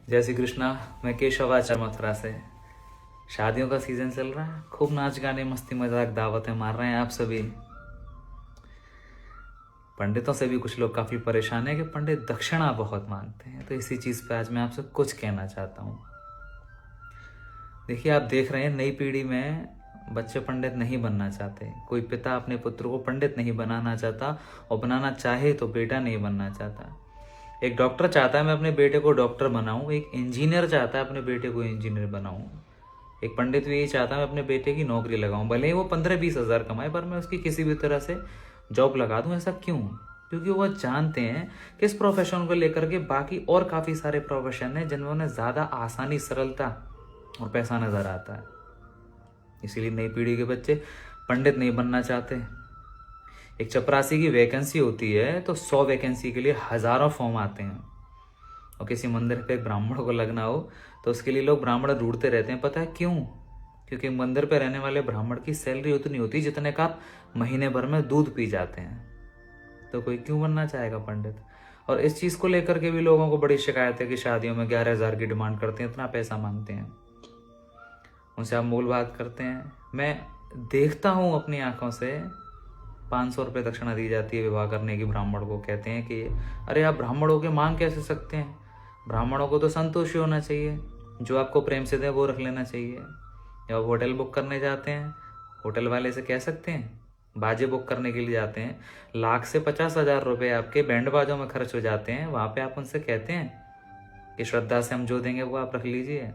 जय श्री कृष्णा। मैं केशव आचार्य मथुरा से। शादियों का सीजन चल रहा है, खूब नाच गाने मस्ती मजाक दावतें मार रहे हैं आप सभी। पंडितों से भी कुछ लोग काफ़ी परेशान हैं कि पंडित दक्षिणा बहुत मांगते हैं। तो इसी चीज़ पे आज मैं आपसे कुछ कहना चाहता हूँ। देखिए, आप देख रहे हैं नई पीढ़ी में बच्चे पंडित नहीं बनना चाहते। कोई पिता अपने पुत्र को पंडित नहीं बनाना चाहता, और बनाना चाहे तो बेटा नहीं बनना चाहता। एक डॉक्टर चाहता है मैं अपने बेटे को डॉक्टर बनाऊं, एक इंजीनियर चाहता है अपने बेटे को इंजीनियर बनाऊं, एक पंडित भी यही चाहता है मैं अपने बेटे की नौकरी लगाऊं, भले ही वो 15-20 हज़ार कमाए, पर मैं उसकी किसी भी तरह से जॉब लगा दूं। ऐसा क्यों? क्योंकि वो जानते हैं कि इस प्रोफेशन को लेकर के बाकी और काफ़ी सारे प्रोफेशन हैं जिनमें उन्हें ज़्यादा आसानी, सरलता और पैसा नज़र आता है। इसीलिए नई पीढ़ी के बच्चे पंडित नहीं बनना चाहते। एक चपरासी की वैकेंसी होती है तो 100 वैकेंसी के लिए हजारों फॉर्म आते हैं। और किसी मंदिर पे एक ब्राह्मण को लगना हो तो उसके लिए लोग ब्राह्मण ढूंढते रहते हैं। पता है क्यों? क्योंकि मंदिर पे रहने वाले ब्राह्मण की सैलरी उतनी होती जितने का आप महीने भर में दूध पी जाते हैं। तो कोई क्यों बनना चाहेगा पंडित? और इस चीज को लेकर के भी लोगों को बड़ी शिकायत है कि शादियों में 11,000 की डिमांड करते हैं, इतना पैसा मांगते हैं। उनसे आप मूल बात करते हैं। मैं देखता हूँ अपनी आंखों से 500 रुपये दक्षिणा दी जाती है विवाह करने की ब्राह्मण को। कहते हैं कि अरे आप ब्राह्मणों के मांग कैसे सकते हैं? ब्राह्मणों को तो संतोषी होना चाहिए, जो आपको प्रेम से दे वो रख लेना चाहिए। जब होटल बुक करने जाते हैं, होटल वाले से कह सकते हैं, बाजे बुक करने के लिए जाते हैं, लाख से 50,000 रुपये आपके बैंड बाजों में खर्च हो जाते हैं। वहां पे आप उनसे कहते हैं कि श्रद्धा से हम जो देंगे वो आप रख लीजिए।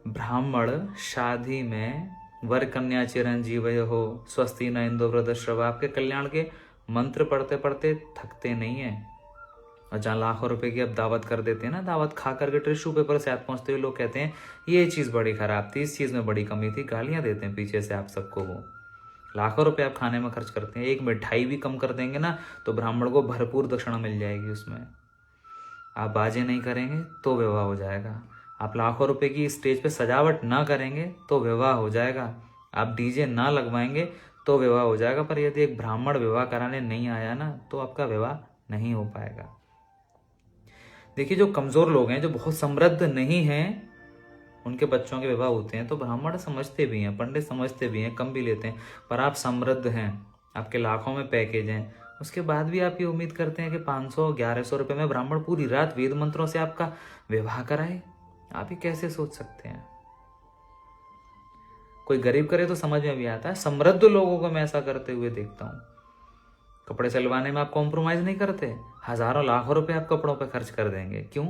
ब्राह्मण शादी में वर कन्या चिरंजीव हो, स्वस्ति न इंदु वृद्धश्रवा, आपके कल्याण के मंत्र पढ़ते पढ़ते थकते नहीं है। और जहाँ लाखों रुपए की अब दावत कर देते हैं ना, दावत खा करके टिश्यू पेपर से हाथ पहुंचते हुए लोग कहते हैं ये चीज़ बड़ी खराब थी, इस चीज़ में बड़ी कमी थी, गालियां देते हैं पीछे से आप सबको। वो लाखों रुपए आप खाने में खर्च करते हैं, एक मिठाई भी कम कर देंगे ना तो ब्राह्मण को भरपूर दक्षिणा मिल जाएगी उसमें। आप बाजे नहीं करेंगे तो विवाह हो जाएगा। आप लाखों रुपए की स्टेज पे सजावट ना करेंगे तो विवाह हो जाएगा। आप डीजे ना लगवाएंगे तो विवाह हो जाएगा। पर यदि एक ब्राह्मण विवाह कराने नहीं आया ना तो आपका विवाह नहीं हो पाएगा। देखिए, जो कमजोर लोग हैं, जो बहुत समृद्ध नहीं हैं, उनके बच्चों के विवाह होते हैं तो ब्राह्मण समझते भी हैं, पंडित समझते भी हैं, कम भी लेते हैं। पर आप समृद्ध हैं, आपके लाखों में पैकेज हैं, उसके बाद भी आप ये उम्मीद करते हैं कि 500-1100 रुपये में ब्राह्मण पूरी रात वेद मंत्रों से आपका विवाह कराए। आप ही कैसे सोच सकते हैं? कोई गरीब करे तो समझ में भी आता है, समृद्ध लोगों को मैं ऐसा करते हुए देखता हूँ। कपड़े सिलवाने में आप कॉम्प्रोमाइज नहीं करते, हजारों लाखों रुपए आप कपड़ों पे खर्च कर देंगे। क्यों?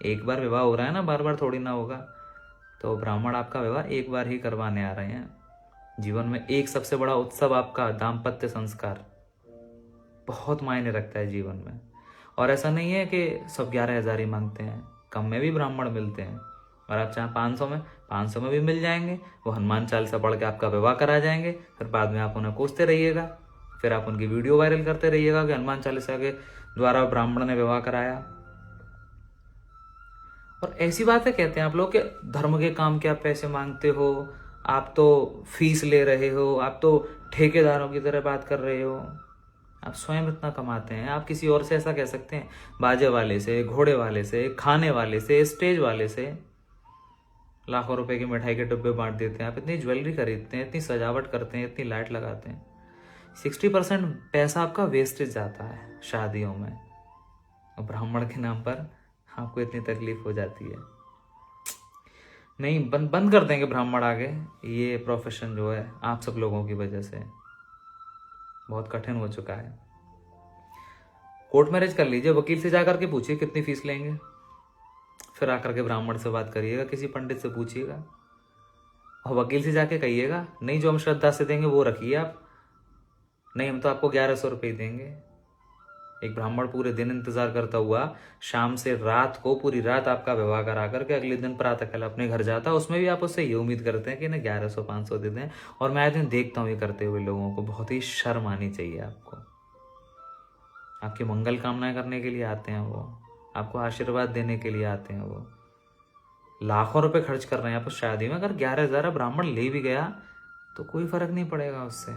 एक बार विवाह हो रहा है ना, बार बार थोड़ी ना होगा। तो ब्राह्मण आपका विवाह एक बार ही करवाने आ रहे हैं। जीवन में एक सबसे बड़ा उत्सव आपका दाम्पत्य संस्कार बहुत मायने रखता है जीवन में। और ऐसा नहीं है कि सब 11,000 ही मांगते हैं, कम में भी ब्राह्मण मिलते हैं। और आप चाहे 500 में भी मिल जाएंगे। वो हनुमान चालीसा पढ़ के आपका विवाह करा जाएंगे। फिर बाद में आप उन्हें कोसते रहिएगा, फिर आप उनकी वीडियो वायरल करते रहिएगा कि हनुमान चालीसा के द्वारा ब्राह्मण ने विवाह कराया। और ऐसी बातें कहते हैं आप लोग कि धर्म के काम के आप पैसे मांगते हो, आप तो फीस ले रहे हो, आप तो ठेकेदारों की तरह बात कर रहे हो। आप स्वयं इतना कमाते हैं, आप किसी और से ऐसा कह सकते हैं? बाजे वाले से, घोड़े वाले से, खाने वाले से, स्टेज वाले से लाखों रुपए की मिठाई के डब्बे बांट देते हैं। आप इतनी ज्वेलरी खरीदते हैं, इतनी सजावट करते हैं, इतनी लाइट लगाते हैं, 60% पैसा आपका वेस्टेज जाता है शादियों में। और ब्राह्मण के नाम पर आपको इतनी तकलीफ हो जाती है। नहीं, बंद कर देंगे ब्राह्मण आगे। ये प्रोफेशन जो है आप सब लोगों की वजह से बहुत कठिन हो चुका है। कोर्ट मैरिज कर लीजिए, वकील से जाकर के पूछिए कितनी फीस लेंगे, फिर आकर के ब्राह्मण से बात करिएगा, किसी पंडित से पूछिएगा। और वकील से जाके कहिएगा नहीं, जो हम श्रद्धा से देंगे वो रखिए आप, नहीं हम तो आपको 1100 रुपये ही देंगे। एक ब्राह्मण पूरे दिन इंतजार करता हुआ शाम से रात को पूरी रात आपका विवाह करा करके अगले दिन प्रातःकाल अपने घर जाता, उसमें भी आप उससे ये उम्मीद करते हैं कि ना 1100-500 दे दें। और मैं आज दिन देखता हूँ ये करते हुए लोगों को, बहुत ही शर्म आनी चाहिए आपको। आपकी मंगल कामनाएं करने के लिए आते हैं वो, आपको आशीर्वाद देने के लिए आते हैं वो। लाखों रुपए खर्च कर रहे हैं आप उस शादी में। अगर 11,000 ब्राह्मण ले भी गया तो कोई फर्क नहीं पड़ेगा उससे।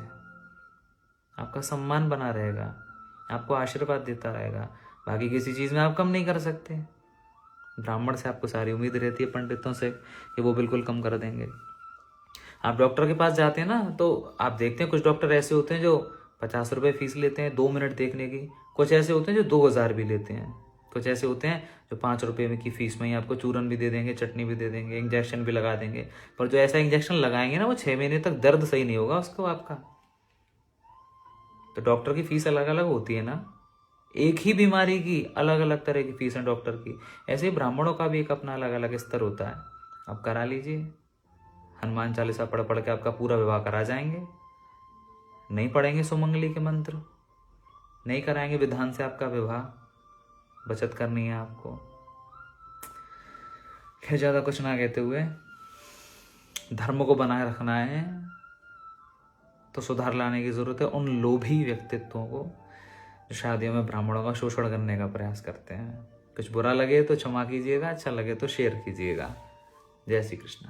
आपका सम्मान बना रहेगा, आपको आशीर्वाद देता रहेगा। बाकी किसी चीज़ में आप कम नहीं कर सकते। ब्राह्मण से आपको सारी उम्मीद रहती है, पंडितों से, कि वो बिल्कुल कम कर देंगे। आप डॉक्टर के पास जाते हैं ना, तो आप देखते हैं कुछ डॉक्टर ऐसे होते हैं जो 50 रुपये फीस लेते हैं 2 मिनट देखने की, कुछ ऐसे होते हैं जो 2000 भी लेते हैं, कुछ ऐसे होते हैं जो 5 रुपये में की फीस में ही आपको चूरन भी दे देंगे, चटनी भी दे देंगे, इंजेक्शन भी लगा देंगे। पर जो ऐसा इंजेक्शन लगाएंगे ना, वो 6 महीने तक दर्द सही नहीं होगा उसको आपका। तो डॉक्टर की फीस अलग अलग होती है ना, एक ही बीमारी की अलग अलग तरह की फीस है डॉक्टर की। ऐसे ही ब्राह्मणों का भी एक अपना अलग अलग स्तर होता है। आप करा लीजिए, हनुमान चालीसा पढ़ पढ़ के आपका पूरा विवाह करा जाएंगे। नहीं पढ़ेंगे सुमंगली के मंत्र, नहीं कराएंगे विधान से आपका विवाह, बचत करनी है आपको। खैर, ज्यादा कुछ ना कहते हुए, धर्म को बनाए रखना है तो सुधार लाने की जरूरत है उन लोभी व्यक्तित्वों को जो शादियों में ब्राह्मणों का शोषण करने का प्रयास करते हैं। कुछ बुरा लगे तो क्षमा कीजिएगा, अच्छा लगे तो शेयर कीजिएगा। जय श्री कृष्ण।